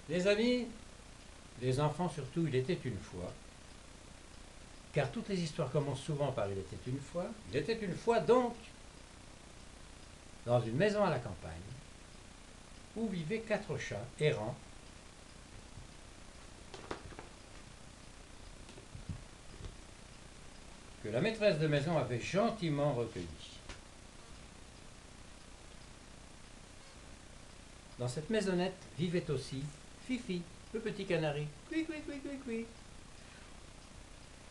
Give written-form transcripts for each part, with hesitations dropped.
Les amis, les enfants surtout, il était une fois, car toutes les histoires commencent souvent par il était une fois. Il était une fois donc dans une maison à la campagne où vivaient 4 chats errants que la maîtresse de maison avait gentiment recueillis. Dans cette maisonnette vivait aussi Fifi, le petit canari. Cui, cui, cui, cui, cui.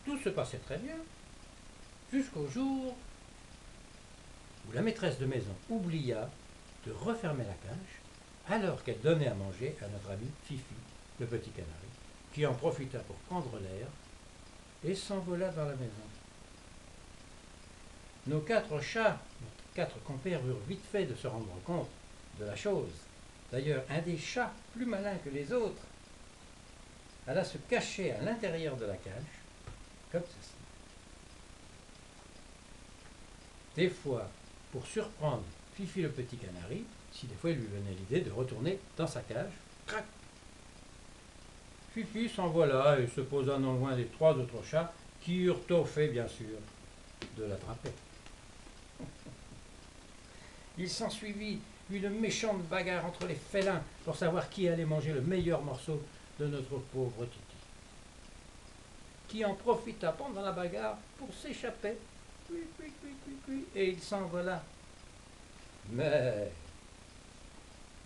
Tout se passait très bien, jusqu'au jour où la maîtresse de maison oublia de refermer la cage alors qu'elle donnait à manger à notre ami Fifi, le petit canari, qui en profita pour prendre l'air et s'envola dans la maison. Nos 4 chats, nos 4 compères eurent vite fait de se rendre compte de la chose. D'ailleurs, un des chats, plus malin que les autres, alla se cacher à l'intérieur de la cage, comme ceci. Des fois, pour surprendre Fifi le petit canari, si des fois il lui venait l'idée de retourner dans sa cage, crac, Fifi s'envola et se posa non loin des 3 autres chats qui eurent tôt fait, bien sûr, de l'attraper. Il s'ensuivit une méchante bagarre entre les félins pour savoir qui allait manger le meilleur morceau de notre pauvre Titi, qui en profita pendant la bagarre pour s'échapper, et il s'envola. Mais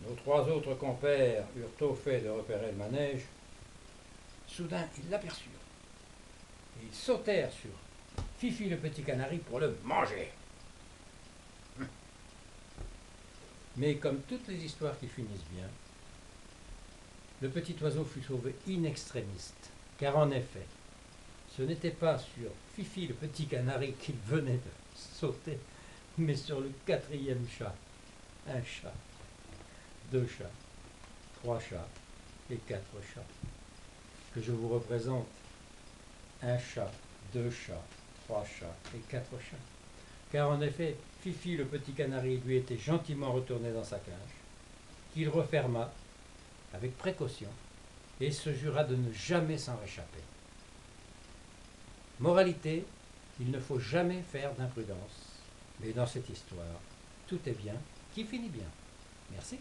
nos 3 autres compères eurent tôt fait de repérer le manège. Soudain, ils l'aperçurent et ils sautèrent sur Fifi le petit canari pour le manger. Mais comme toutes les histoires qui finissent bien, le petit oiseau fut sauvé in extremis, car en effet, ce n'était pas sur Fifi le petit canari qu'il venait de sauter, mais sur le 4e chat. Un chat, 2 chats, 3 chats et 4 chats. Que je vous représente un chat, 2 chats, 3 chats et 4 chats. Car en effet, Fifi le petit canari lui était gentiment retourné dans sa cage, qu'il referma avec précaution et se jura de ne jamais s'en réchapper. Moralité, il ne faut jamais faire d'imprudence, mais dans cette histoire, tout est bien qui finit bien. Merci.